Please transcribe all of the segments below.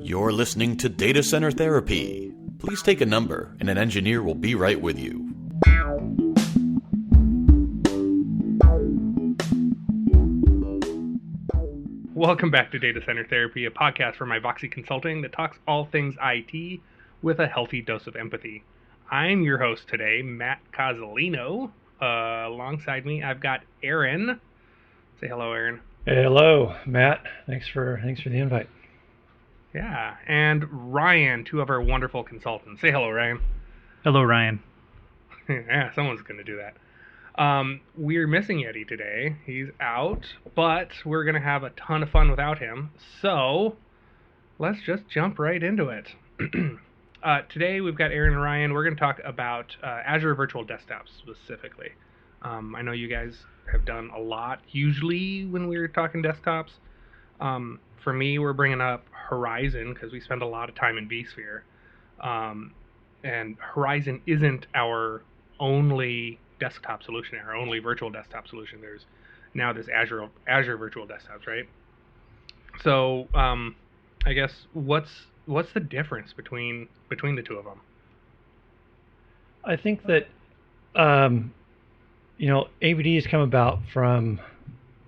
You're listening to Data Center Therapy. Please take a number, and an engineer will be right with you. Welcome back to Data Center Therapy, a podcast from IVOXY Consulting that talks all things IT with a healthy dose of empathy. I'm your host today, Matt Cozzolino. Alongside me, I've got Aaron. Say hello, Aaron. Hey, hello, Matt. Thanks for the invite. Yeah, and Ryan, two of our wonderful consultants. Say hello, Ryan. Hello, Ryan. Yeah, someone's going to do that. We're missing Yeti today. He's out, but we're going to have a ton of fun without him. So let's just jump right into it. Today we've got Aaron and Ryan. We're going to talk about Azure Virtual Desktop specifically. I know you guys have done a lot, usually when we're talking desktops. For me, we're bringing up Horizon because we spend a lot of time in vSphere. And Horizon isn't our only desktop solution, our only virtual desktop solution. There's now this Azure Virtual Desktops, right? So I guess what's the difference between the two of them? I think that AVD has come about from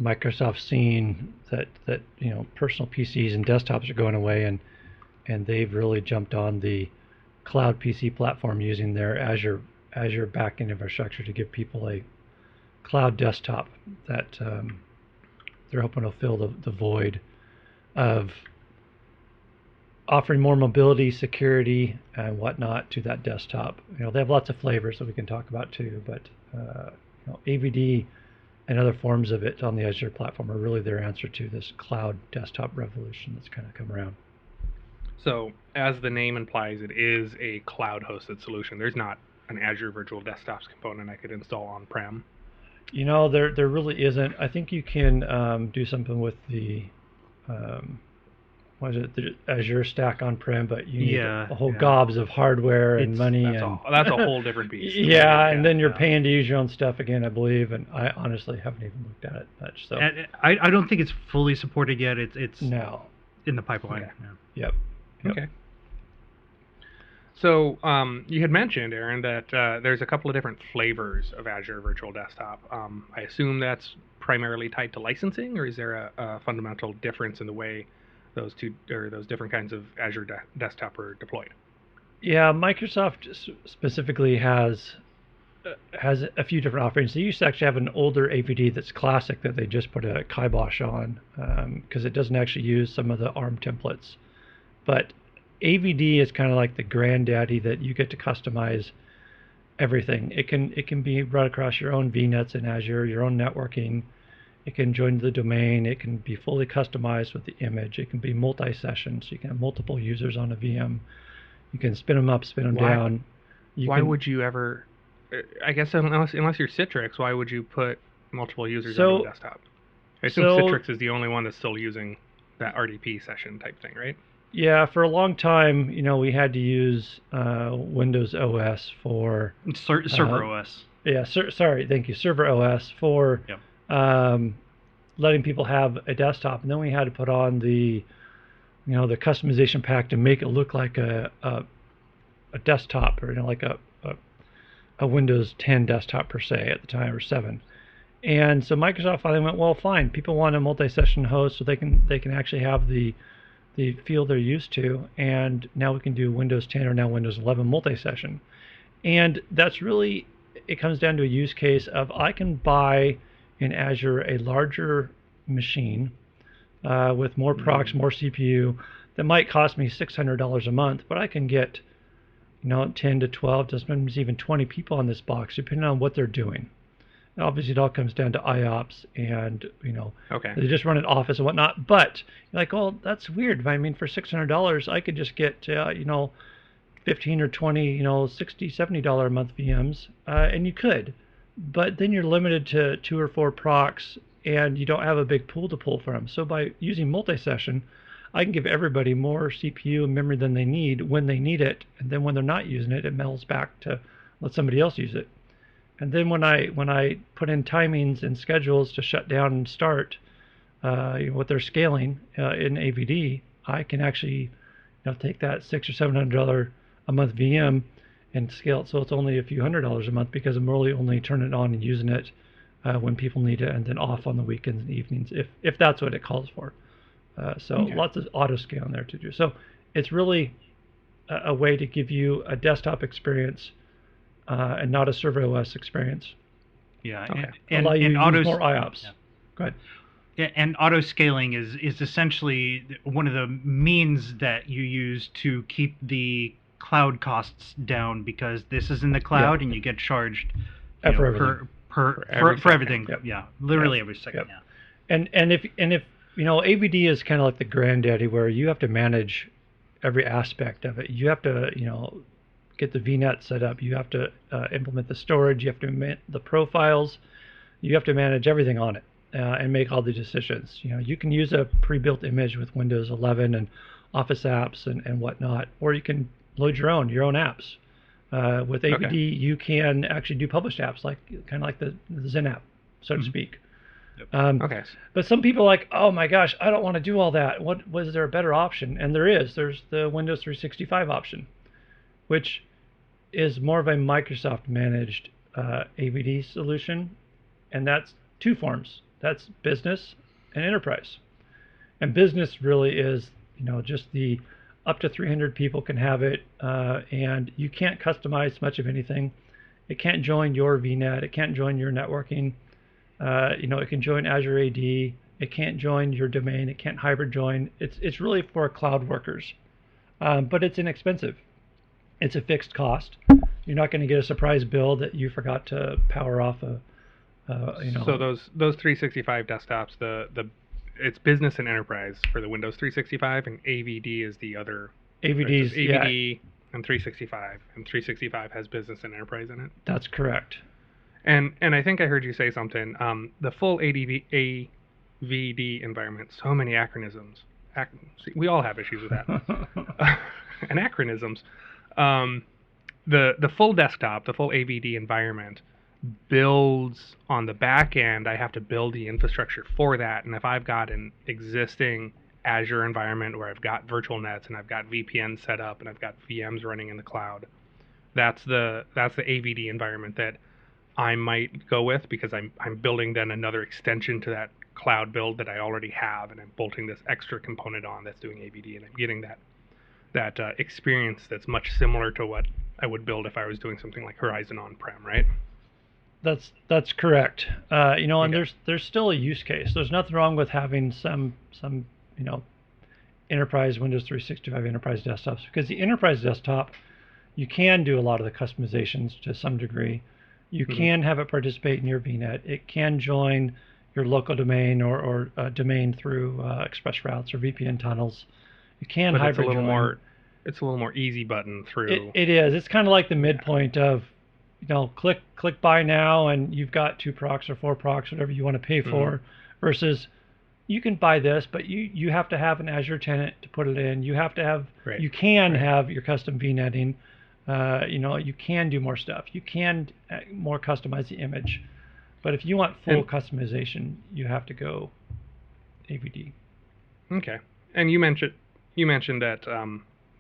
Microsoft seeing that personal PCs and desktops are going away, and they've really jumped on the cloud PC platform using their Azure backend infrastructure to give people a cloud desktop that they're hoping will fill the void of offering more mobility, security, and whatnot to that desktop. They have lots of flavors that we can talk about too, but AVD and other forms of it on the Azure platform are really their answer to this cloud desktop revolution that's kind of come around. So, as the name implies, it is a cloud-hosted solution. There's not an Azure Virtual Desktops component I could install on-prem. There really isn't. I think you can do something with the the Azure Stack on-prem, but you need a whole gobs of hardware and money. That's a whole different beast. And then you're paying to use your own stuff again, I believe, and I honestly haven't even looked at it much. So I don't think it's fully supported yet. It's no in the pipeline. Yeah. Yep. Okay. So you had mentioned, Aaron, that there's a couple of different flavors of Azure Virtual Desktop. I assume that's primarily tied to licensing, or is there a fundamental difference in the way those different kinds of Azure Desktop are deployed? Yeah, Microsoft specifically has a few different offerings. They used to actually have an older AVD that's classic that they just put a kibosh on because it doesn't actually use some of the ARM templates. But AVD is kind of like the granddaddy that you get to customize everything. It can be run across your own VNETs in Azure, your own networking. It can join the domain. It can be fully customized with the image. It can be multi-session, so you can have multiple users on a VM. You can spin them up, spin them down. Why would you ever? I guess unless you're Citrix, why would you put multiple users on the desktop? I assume Citrix is the only one that's still using that RDP session type thing, right? Yeah, for a long time, we had to use Windows OS for Server OS. Yeah, thank you, Server OS for letting people have a desktop, and then we had to put on the customization pack to make it look like a desktop, or like a Windows 10 desktop per se at the time, or 7. And so Microsoft finally went, well, fine. People want a multi-session host, so they can actually have the feel they're used to, and now we can do Windows 10 or now Windows 11 multi-session. And that's really, it comes down to a use case of I can buy in Azure a larger machine with more procs, more CPU that might cost me $600 a month, but I can get 10 to 12 to sometimes even 20 people on this box depending on what they're doing. And obviously it all comes down to IOPS and they just run an office and whatnot, but you're like, oh, that's weird. I mean, for $600 I could just get 15 or 20 $60, $70 a month VMs, and you could. But then you're limited to 2 or 4 procs, and you don't have a big pool to pull from. So by using multi-session, I can give everybody more CPU and memory than they need when they need it, and then when they're not using it, it melts back to let somebody else use it. And then when I put in timings and schedules to shut down and start, what they're scaling in AVD, I can actually take that $600 or $700 a month VM and scale it so it's only a few $100s a month, because I'm really only turning it on and using it when people need it, and then off on the weekends and evenings if that's what it calls for. Lots of auto scaling there to do. So it's really a way to give you a desktop experience and not a server OS experience. Yeah, okay. and allow you to auto use more IOPS. Yeah. Go ahead. Yeah, and auto scaling is essentially one of the means that you use to keep the cloud costs down, because this is in the cloud and you get charged for everything. Yep. Yeah, literally Yep. every second. Yep. Yeah. And if AVD is kind of like the granddaddy, where you have to manage every aspect of it. You have to get the VNet set up. You have to implement the storage. You have to implement the profiles. You have to manage everything on it and make all the decisions. You can use a pre-built image with Windows 11 and Office apps and whatnot, or you can load your own apps. With AVD, you can actually do published apps, kind of like the Zen app, so to speak. Yep. Okay. But some people are like, oh my gosh, I don't want to do all that. Was there a better option? And there is. There's the Windows 365 option, which is more of a Microsoft managed AVD solution, and that's two forms. That's business and enterprise. And business really is, just the up to 300 people can have it, and you can't customize much of anything. It can't join your VNet. It can't join your networking. It can join Azure AD. It can't join your domain. It can't hybrid join. It's really for cloud workers, but it's inexpensive. It's a fixed cost. You're not going to get a surprise bill that you forgot to power off So those 365 desktops, it's business and enterprise for the Windows 365, and AVD is the other. AVD's AVD and 365, and 365 has business and enterprise in it. That's correct. And I think I heard you say something. The full AVD environment. So many acronyms. We all have issues with that. Anachronisms. The full desktop, the full AVD environment, builds on the back end. I have to build the infrastructure for that. And if I've got an existing Azure environment where I've got virtual nets and I've got VPN set up and I've got VMs running in the cloud, that's the AVD environment that I might go with, because I'm building then another extension to that cloud build that I already have, and I'm bolting this extra component on that's doing AVD, and I'm getting that experience that's much similar to what I would build if I was doing something like Horizon on-prem, right? That's correct. And Okay. there's still a use case. There's nothing wrong with having some enterprise Windows 365 enterprise desktops, because the enterprise desktop, you can do a lot of the customizations to some degree. You can have it participate in your VNet. It can join your local domain or domain through express routes or VPN tunnels. You can But hybrid join. it's a little more easy button through. It is. It's kind of like the midpoint of, click buy now and you've got 2 procs or 4 procs, whatever you want to pay for, versus you can buy this, but you have to have an Azure tenant to put it in. You have to have, you can have your custom VNetting. You can do more stuff. You can more customize the image. But if you want full customization, you have to go AVD. Okay. And you mentioned that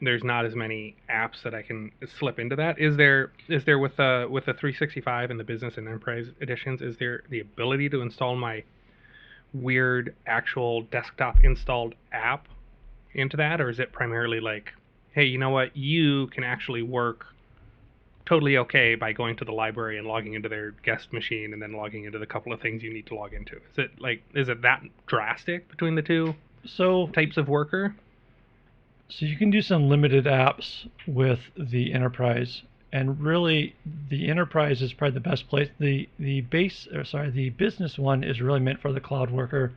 there's not as many apps that I can slip into that. Is there with the 365 and the business and enterprise editions, is there the ability to install my weird actual desktop installed app into that, or is it primarily like, hey, you know what, you can actually work totally okay by going to the library and logging into their guest machine and then logging into the couple of things you need to log into? Is it that drastic between the two types of worker? So you can do some limited apps with the enterprise, and really the enterprise is probably the best place. The business one is really meant for the cloud worker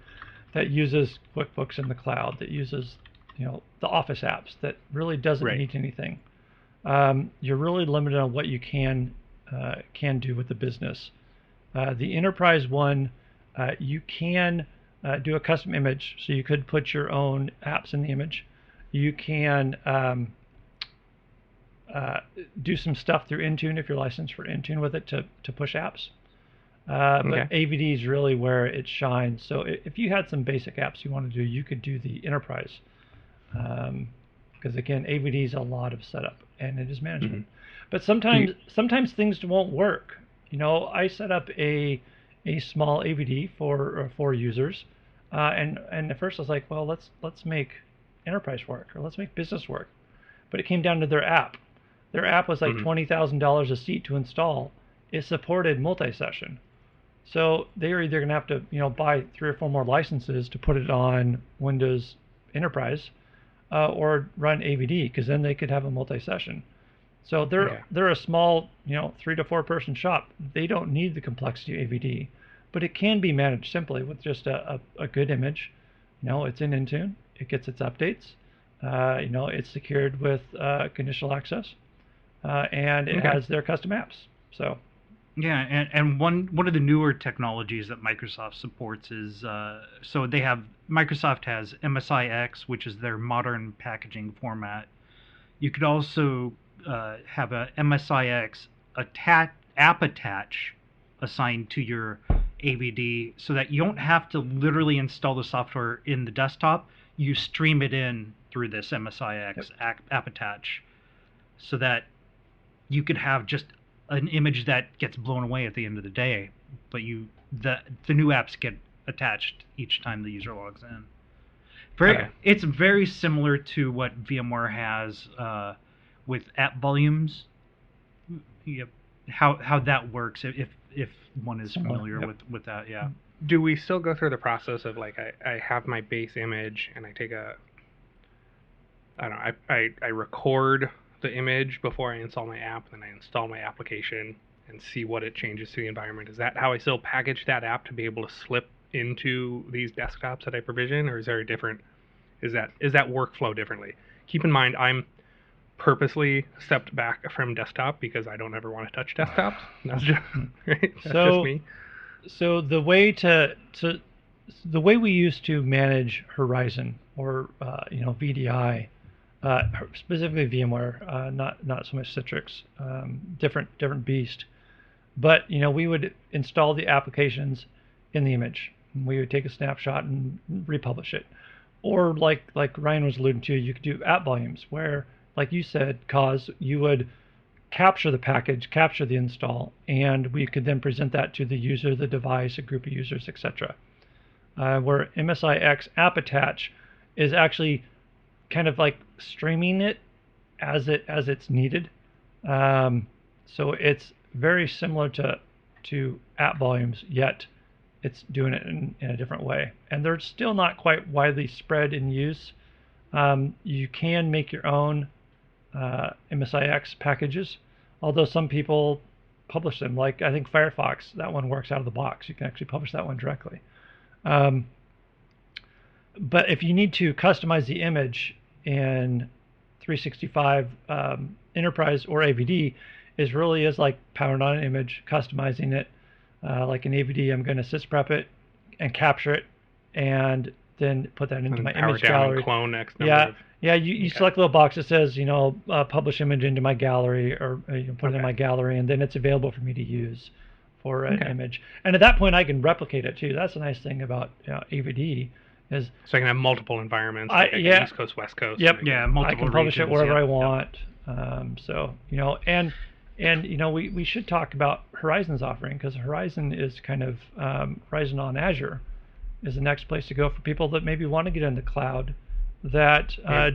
that uses QuickBooks in the cloud, that uses the Office apps, that really doesn't need anything. You're really limited on what you can do with the business. The enterprise one, you can do a custom image, so you could put your own apps in the image. You can do some stuff through Intune if you're licensed for Intune with it to push apps. But AVD is really where it shines. So if you had some basic apps you want to do, you could do the enterprise. Because again, AVD is a lot of setup and it is management. But sometimes things won't work. I set up a small AVD for users, and at first I was like, well, let's make enterprise work or let's make business work. But it came down to their app. Their app was like $20,000 a seat to install. It supported multi-session. So they are either going to have to, buy 3 or 4 more licenses to put it on Windows Enterprise, or run AVD, because then they could have a multi-session. So they're a small, 3 to 4 person shop. They don't need the complexity of AVD, but it can be managed simply with just a good image. It's in Intune. It gets its updates. It's secured with conditional access, and it has their custom apps. So. Yeah, and one of the newer technologies that Microsoft supports is so Microsoft has MSIX, which is their modern packaging format. You could also have a MSIX app attach assigned to your AVD, so that you don't have to literally install the software in the desktop. You stream it in through this MSIX app attach, so that you could have just an image that gets blown away at the end of the day, but the new apps get attached each time the user logs in. It's very similar to what VMware has with app volumes. How that works, if one is familiar with that. Do we still go through the process of like I have my base image and I take I record the image before I install my app, then I install my application and see what it changes to the environment? Is that how I still package that app to be able to slip into these desktops that I provision, or is there is that workflow differently? Keep in mind, I'm purposely stepped back from desktop because I don't ever want to touch desktops. That's just just me. So the way we used to manage Horizon or VDI, specifically VMware, not so much Citrix, different beast. But we would install the applications in the image. We would take a snapshot and republish it. Or like Ryan was alluding to, you could do app volumes where, like you said, Coz, you would capture the package, capture the install, and we could then present that to the user, the device, a group of users, etc. Where MSIX app attach is actually kind of like streaming it as it's needed. So it's very similar to app volumes, yet it's doing it in a different way. And they're still not quite widely spread in use. You can make your own MSIX packages, although some people publish them. Like I think Firefox, that one works out of the box. You can actually publish that one directly. But if you need to customize the image in 365 Enterprise or AVD, is like powering on an image, customizing it. Like in AVD, I'm going to sysprep it and capture it, and then put that into my image gallery. And clone X number. You select a little box that says, publish image into my gallery, or put it in my gallery, and then it's available for me to use for an image. And at that point, I can replicate it too. That's the nice thing about AVD. So I can have multiple environments, like East Coast, West Coast. Yep. Multiple I can publish it wherever I want. Yep. We should talk about Horizon's offering, because Horizon is kind of Horizon on Azure is the next place to go for people that maybe want to get in the cloud, that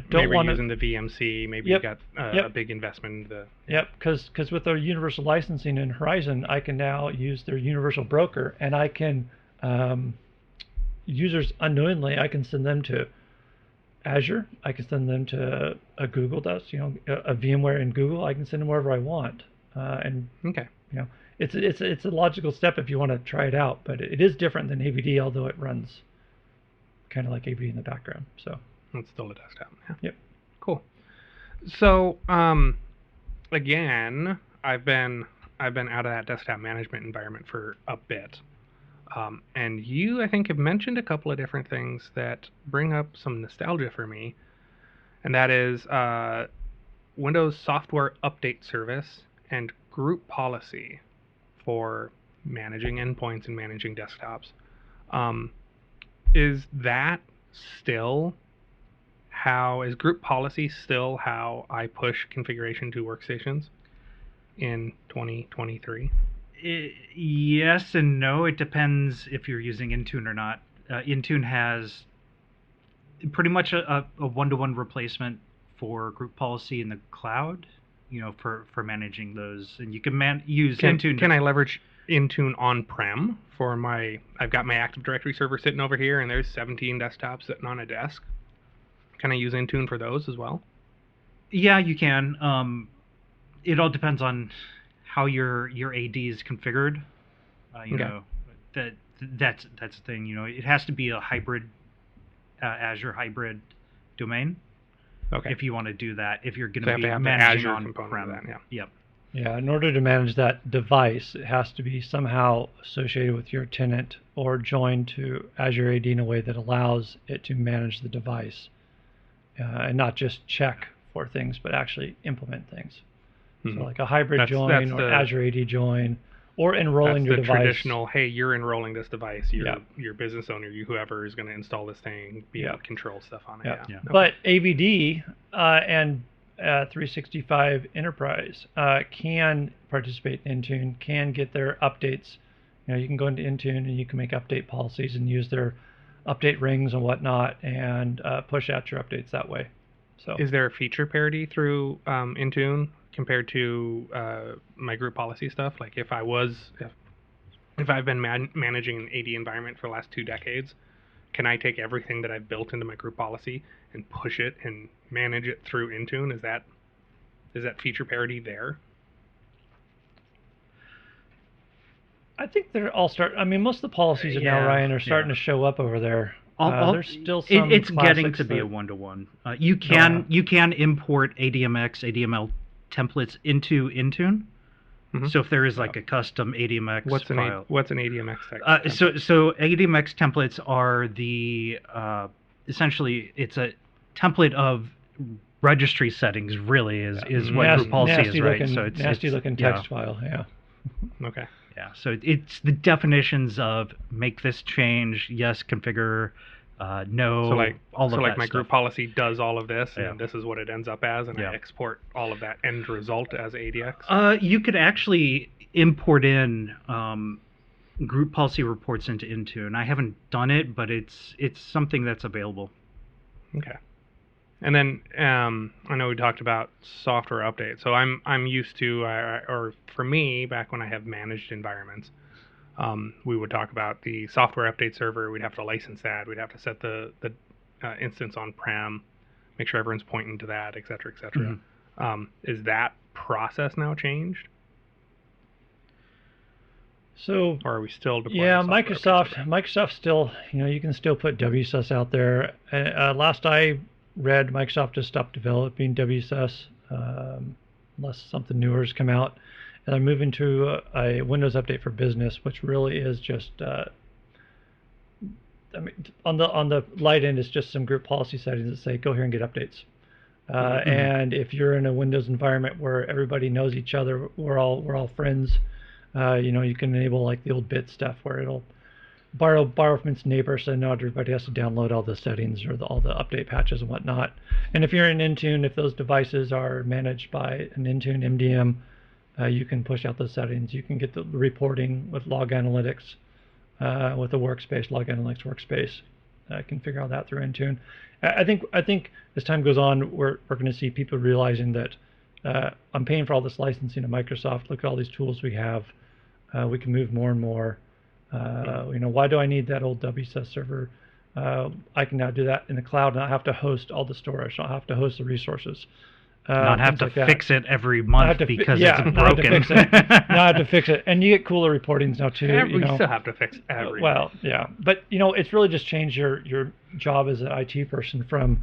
don't want to using the VMC. Maybe you got a big investment in the. Because with their universal licensing in Horizon, I can now use their universal broker, and I can users unknowingly, I can send them to Azure, I can send them to a Google does, a VMware in Google. I can send them wherever I want, it's a logical step if you want to try it out. But it is different than AVD, although it runs kind of like AVD in the background. So it's still a desktop. Yeah. Yep. Cool. So again, I've been out of that desktop management environment for a bit. And you, I think, have mentioned a couple of different things that bring up some nostalgia for me. And that is Windows Software Update Service and group policy for managing endpoints and managing desktops. Is group policy still how I push configuration to workstations in 2023? Yes and no. It depends if you're using Intune or not. Intune has pretty much a one-to-one replacement for group policy in the cloud, for managing those. And you can use Intune. Can I leverage Intune on-prem for I've got my Active Directory server sitting over here, and there's 17 desktops sitting on a desk. Can I use Intune for those as well? Yeah, you can. It all depends on how your AD is configured. That's the thing. It has to be a hybrid Azure hybrid domain. Okay. If you want to do that, if you're going to be have managing Azure on component of that, yeah. Yep. Yeah, in order to manage that device, it has to be somehow associated with your tenant or joined to Azure AD in a way that allows it to manage the device and not just check for things, but actually implement things. So like a hybrid join or Azure AD join or enrolling your device. That's the traditional, hey, you're enrolling this device. Your business owner, whoever is going to install this thing, be able to control stuff on it. Yeah. Okay. But AVD and 365 Enterprise can participate in Intune, can get their updates. You can go into Intune and you can make update policies and use their update rings and whatnot and push out your updates that way. So, is there a feature parity through Intune compared to my group policy stuff? Like if I've been managing an AD environment for the last 2 decades, can I take everything that I've built into my group policy and push it and manage it through Intune? Is that feature parity there? I think they're all most of the policies now, Ryan, are starting to show up over there. There's still some. It's getting to be a one-to-one. You can import ADMX, ADML templates into Intune. Mm-hmm. So if there is like a custom ADMX file. What's an ADMX template? So ADMX templates are essentially it's a template of registry settings. Really is what group policy is, right? So it's nasty looking text file. Yeah. Okay. Yeah. So it's the definitions of make this change, yes, configure, no. So my group policy does all of this, and this is what it ends up as, and I export all of that end result as ADX. You could actually import in group policy reports into Intune. I haven't done it, but it's something that's available. Okay. And then I know we talked about software updates. So I'm used to, or for me, back when I have managed environments, we would talk about the software update server. We'd have to license that. We'd have to set the instance on-prem, make sure everyone's pointing to that, et cetera, et cetera. Mm-hmm. Is that process now changed? So, or are we still deploying? Yeah, Microsoft still, you can still put WSUS out there. Last I read, Microsoft just stopped developing WSUS unless something newer has come out. And they're moving to a Windows Update for Business, which really is just, on the light end, it's just some group policy settings that say, go here and get updates. And if you're in a Windows environment where everybody knows each other, we're all friends, you can enable like the old bit stuff where it'll borrow from its neighbor, so not everybody has to download all the settings or all the update patches and whatnot. And if you're in Intune, if those devices are managed by an Intune MDM, you can push out those settings. You can get the reporting with log analytics, with the workspace, log analytics workspace. Can figure out that through Intune. I think as time goes on, we're going to see people realizing that I'm paying for all this licensing at Microsoft. Look at all these tools we have. We can move more and more. Why do I need that old WSUS server? I can now do that in the cloud, not have to host all the storage, not have to host the resources. Not have to fix it every month because it's broken. Not have to fix it. And you get cooler reportings now too. We still have to fix everything. Well, yeah. But, it's really just changed your job as an IT person from,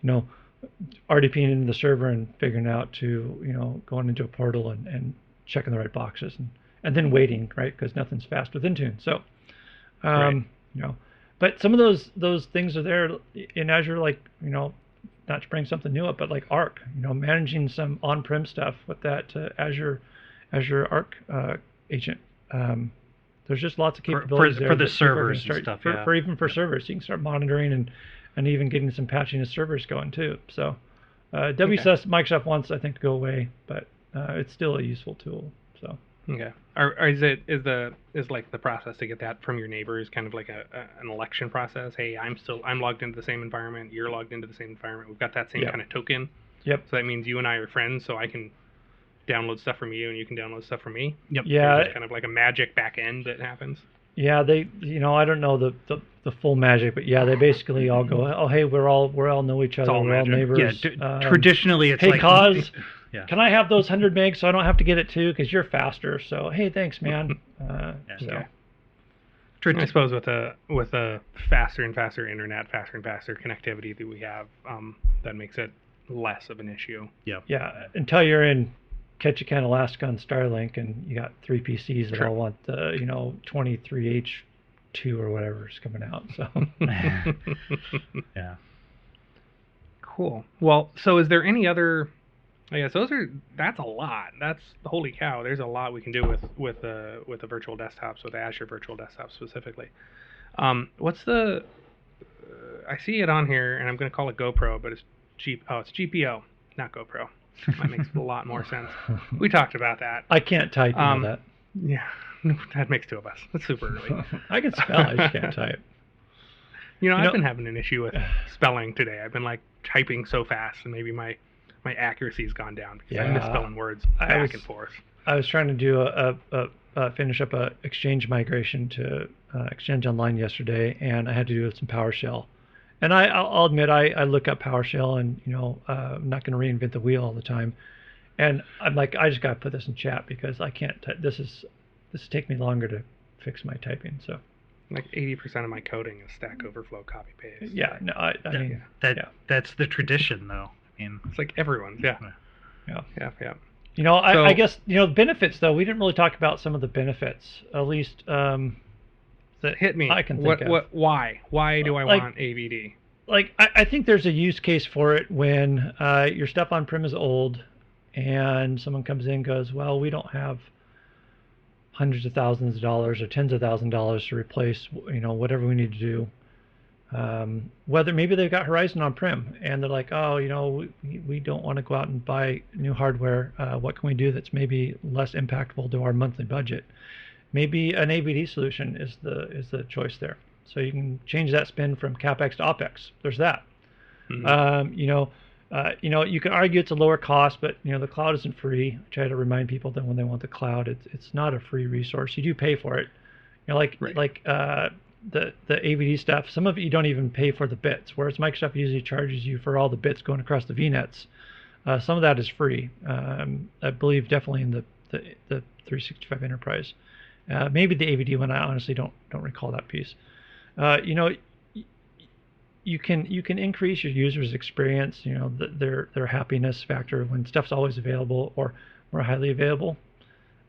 RDPing into the server and figuring out to, going into a portal and checking the right boxes and then waiting, right? Because nothing's fast with Intune. So, right. But some of those things are there in Azure, like, not to bring something new up, but like Arc, managing some on-prem stuff with that Azure Arc agent. There's just lots of capabilities for the servers and stuff. For even for servers, you can start monitoring and even getting some patching of servers going too. So WSS Microsoft wants, I think, to go away, but it's still a useful tool. So okay. Is like the process to get that from your neighbors kind of like an election process? Hey, I'm logged into the same environment. You're logged into the same environment. We've got that same kind of token. Yep. So that means you and I are friends. So I can download stuff from you and you can download stuff from me. Yep. Yeah. Kind of like a magic back end that happens. Yeah, I don't know the full magic, but yeah, they basically all go, oh hey, we all know each other, we're all neighbors. Yeah, traditionally it's hey, like, Coz, yeah. Can I have those 100 megs so I don't have to get it too because you're faster? So hey, thanks, man. I suppose with a faster and faster internet, faster and faster connectivity that we have, that makes it less of an issue. Yeah. Yeah, until you're in Ketchikan, Alaska on Starlink, and you got 3 PCs that all want the 23H2 or whatever is coming out. So yeah, cool. Well, so is there any other? I guess that's a lot. That's holy cow. There's a lot we can do with the virtual desktops, with Azure Virtual Desktop specifically. What's the? I see it on here, and I'm going to call it GoPro, but it's GPO, not GoPro. That makes a lot more sense. We talked about that. I can't type that. Yeah, that makes two of us. That's super early. I can spell, I just can't type. I've been having an issue with spelling today. I've been like typing so fast, and maybe my accuracy's gone down because I'm misspelling words back and forth. I was trying to do finish up a Exchange migration to Exchange Online yesterday, and I had to do some PowerShell. And I'll admit, I look up PowerShell, and I'm not going to reinvent the wheel all the time. And I'm like, I just got to put this in chat because I can't. This is taking me longer to fix my typing. So, like 80% of my coding is Stack Overflow copy paste. Yeah, no, I mean that's the tradition, though. It's like everyone's. Yeah. I guess the benefits though. We didn't really talk about some of the benefits, at least. That hit me. I can think of. Why? Why do I want AVD? Like, I think there's a use case for it when your stuff on-prem is old and someone comes in and goes, well, we don't have hundreds of thousands of dollars or tens of thousands of dollars to replace, whatever we need to do. Whether maybe they've got Horizon on-prem and they're like, oh, we don't want to go out and buy new hardware. What can we do that's maybe less impactful to our monthly budget? Maybe an AVD solution is the choice there. So you can change that spend from CapEx to OpEx. There's that. Mm-hmm. You can argue it's a lower cost, but the cloud isn't free. I try to remind people that when they want the cloud, it's not a free resource. You do pay for it. The AVD stuff. Some of it you don't even pay for the bits, whereas Microsoft usually charges you for all the bits going across the VNETs. Some of that is free. I believe definitely in the 365 Enterprise. Maybe the AVD one, I honestly don't recall that piece. You can increase your users' experience, their happiness factor when stuff's always available or more highly available.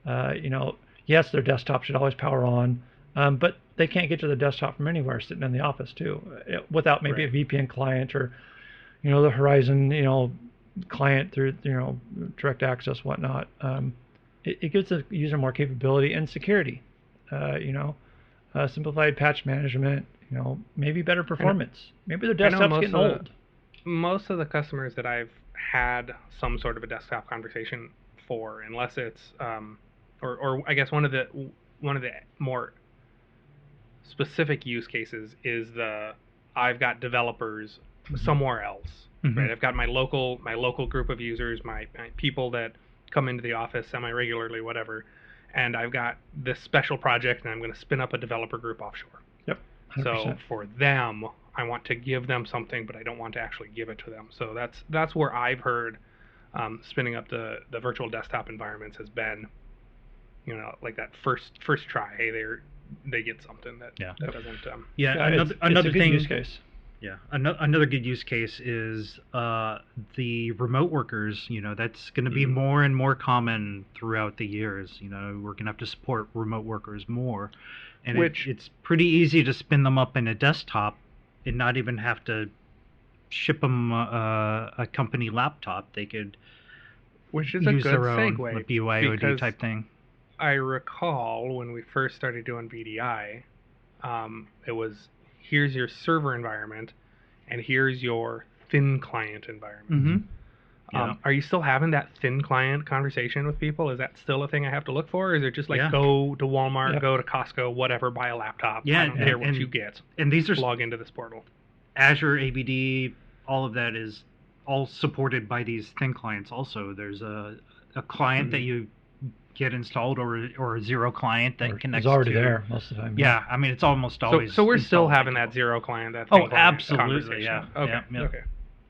Yes, their desktop should always power on, but they can't get to the desktop from anywhere sitting in the office too, without maybe a VPN client or, the Horizon, client through, direct access, whatnot. It gives the user more capability and security, simplified patch management, maybe better performance. Maybe their desktop's getting old. Most of the customers that I've had some sort of a desktop conversation for, unless it's, or I guess one of the more specific use cases is I've got developers somewhere else, right? I've got my local group of users, my people that come into the office semi-regularly, whatever, and I've got this special project and I'm going to spin up a developer group offshore. Yep. 100%. So for them, I want to give them something, but I don't want to actually give it to them. So that's where I've heard spinning up the virtual desktop environments has been, like that first try. Hey, they get something that doesn't. Another good thing. Use case. Yeah, another good use case is the remote workers. That's going to be more and more common throughout the years. We're going to have to support remote workers more, and it's pretty easy to spin them up in a desktop and not even have to ship them a company laptop, they could which is a use good their own segue BYOD because type thing. I recall when we first started doing VDI, it was here's your server environment, and here's your thin client environment. Mm-hmm. Yeah. Are you still having that thin client conversation with people? Is that still a thing I have to look for? Or is it just like go to Walmart, go to Costco, whatever, buy a laptop? I don't care what you get. And these are log into this portal. Azure AVD, all of that is all supported by these thin clients. Also, there's a client that you get installed, or a zero client that connects. It's already to, there most of the time. Yeah, I mean it's almost always. So we're still having that zero client. That oh, thin client absolutely, yeah. Okay. Yeah. Okay.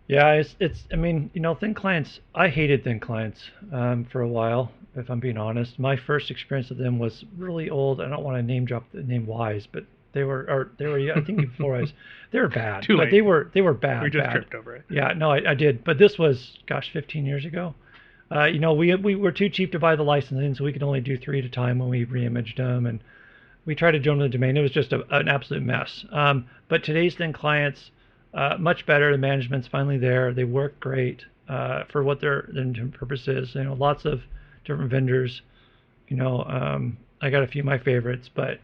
Yeah, it's. I mean, thin clients. I hated thin clients for a while, if I'm being honest. My first experience with them was really old. I don't want to name drop the name Wise, but they were. I think before Wise, they were bad. Too late. But they were bad. We just bad. tripped over it. Yeah, no, I did. But this was, 15 years ago. We were too cheap to buy the licensing, so we could only do 3 at a time when we reimaged them, and we tried to join the domain. It was just an absolute mess. But today's thin clients. Much better. The management's finally there. They work great for what their purpose is. Lots of different vendors. I got a few of my favorites, but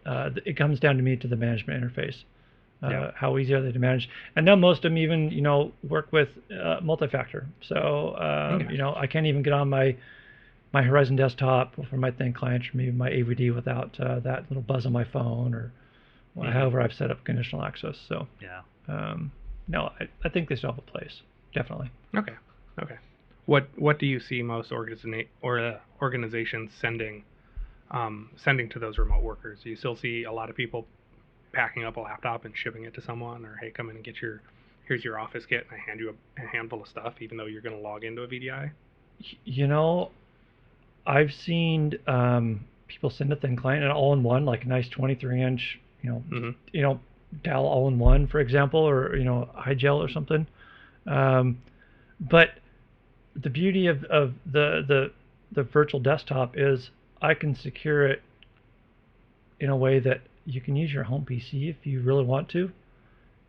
it comes down to the management interface. How easy are they to manage? And now most of them even work with multi-factor. So I can't even get on my Horizon desktop for my thin client or maybe my AVD without that little buzz on my phone or however I've set up conditional access. So no, I think they still have a place, definitely. Okay. What do you see most organizations sending to those remote workers? Do you still see a lot of people packing up a laptop and shipping it to someone, or hey, come in and here's your office kit, and I hand you a handful of stuff, even though you're going to log into a VDI? I've seen people send a thin client and all-in-one, like a nice 23-inch, Dell all-in-one, for example, or iGel or something. But the beauty of the virtual desktop is I can secure it in a way that you can use your home PC if you really want to,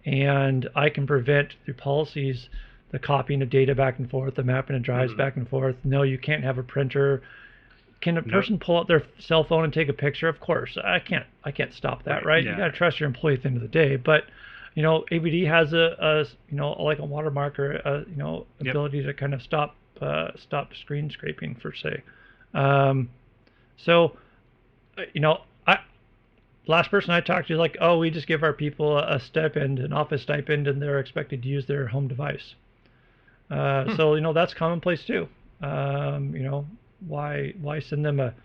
and I can prevent through policies the copying of data back and forth, the mapping of drives back and forth. No, you can't have a printer. Can a person pull out their cell phone and take a picture? Of course, I can't stop that, right? Yeah. You got to trust your employee at the end of the day. But AVD has a like a watermark or ability to kind of stop screen scraping per se. Last person I talked to is like, oh, we just give our people a stipend, an office stipend, and they're expected to use their home device. So that's commonplace too. Why send them a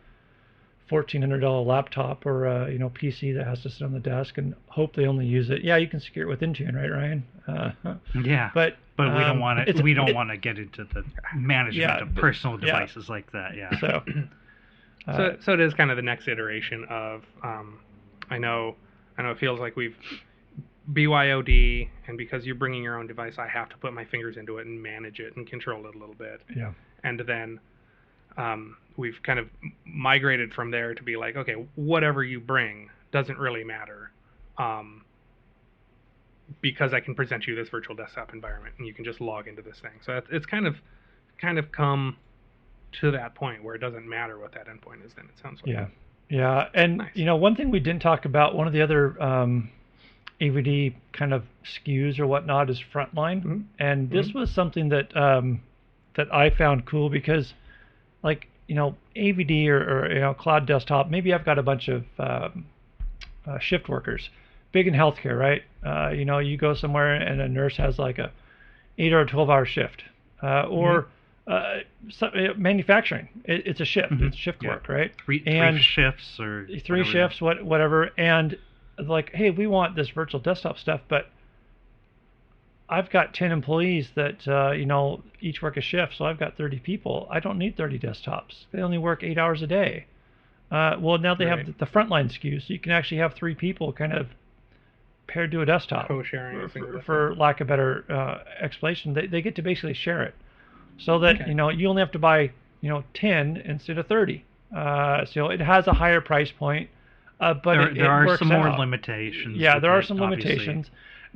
$1,400 laptop or a PC that has to sit on the desk and hope they only use it? Yeah, you can secure it with Intune, right, Ryan? Yeah, but we don't want to. We don't want to get into the management of personal devices like that. Yeah. So it is kind of the next iteration of. I know. It feels like we've BYOD, and because you're bringing your own device, I have to put my fingers into it and manage it and control it a little bit. Yeah. And then we've kind of migrated from there to be like, okay, whatever you bring doesn't really matter, because I can present you this virtual desktop environment, and you can just log into this thing. So it's kind of come to that point where it doesn't matter what that endpoint is. Then it sounds like. Yeah, and nice. One thing we didn't talk about, one of the other AVD kind of SKUs or whatnot is Frontline, and this was something that that I found cool because, like AVD or cloud desktop, maybe I've got a bunch of shift workers, big in healthcare, right? You go somewhere and a nurse has like a 8 or 12-hour shift, or manufacturing. It's a shift. It's shift work, right? Three shifts or three shifts, whatever. And like, hey, we want this virtual desktop stuff, but I've got 10 employees that each work a shift, so I've got 30 people. I don't need 30 desktops. They only work 8 hours a day. Well, now they have the Frontline SKU, so you can actually have 3 people kind of paired to a desktop. Co-sharing, for lack of better explanation. They get to basically share it, so that you only have to buy 10 instead of 30. So it has a higher price point, but there are works some more out. limitations. Yeah, there are some obviously. limitations.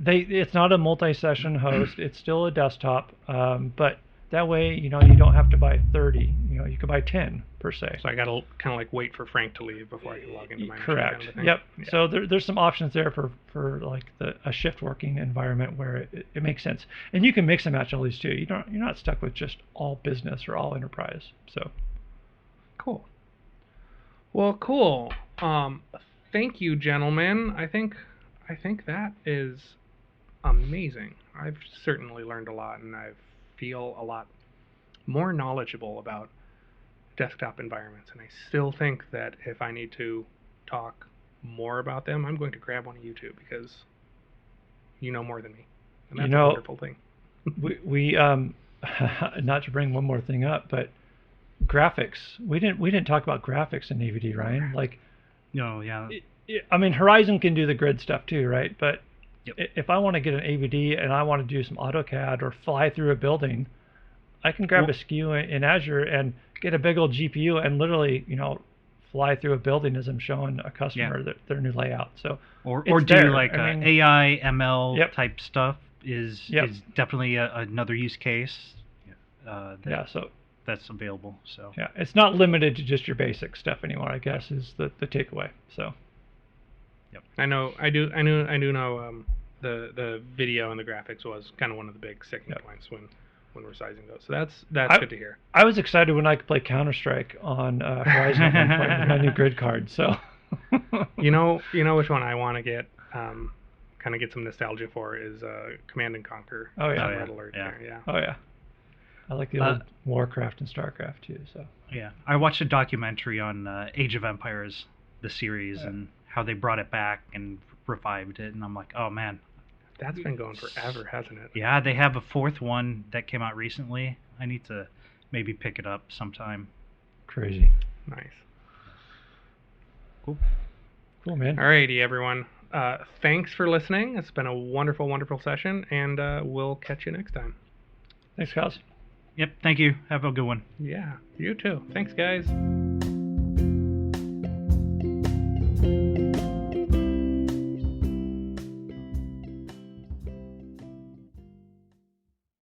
It's not a multi-session host. It's still a desktop, but that way, you don't have to buy 30. You could buy 10 per se. So I got to kind of like wait for Frank to leave before I can log into my machine. Correct. Kind of thing. Yep. Yeah. So there's some options there for like a shift working environment where it makes sense, and you can mix and match all these too. You're not stuck with just all business or all enterprise. So cool. Well, cool. Thank you, gentlemen. I think that is amazing. I've certainly learned a lot, and I feel a lot more knowledgeable about desktop environments. And I still think that if I need to talk more about them, I'm going to grab one of you two, because you know more than me, and that's a wonderful thing. we not to bring one more thing up, but graphics. We didn't talk about graphics in AVD, Ryan. Like, no, yeah. I mean, Horizon can do the grid stuff too, right? But yep. If I want to get an AVD and I want to do some AutoCAD or fly through a building, I can grab a SKU in Azure and get a big old GPU and literally, fly through a building as I'm showing a customer their new layout. So or do there. like AI ML type stuff is definitely another use case. So that's available. So yeah, it's not limited to just your basic stuff anymore, I guess, is the takeaway. So yep. I do know the video and the graphics was kind of one of the big sticking points when we're sizing those. So that's good to hear. I was excited when I could play Counter-Strike on Horizon at one point with my new grid card. So you know which one I want to get kind of get some nostalgia for is Command and Conquer. Oh yeah. Red Alert there, yeah. Oh yeah. I like the old Warcraft and Starcraft too. So yeah, I watched a documentary on Age of Empires, the series, and how they brought it back and revived it, and I'm like, oh man, that's been going forever, hasn't it? Yeah, they have a fourth one that came out recently. I need to maybe pick it up sometime. Crazy. Nice. Cool, man. Alrighty, everyone. Thanks for listening. It's been a wonderful, wonderful session, and we'll catch you next time. Thanks, Coz. Yep, thank you. Have a good one. Yeah, you too. Thanks, guys.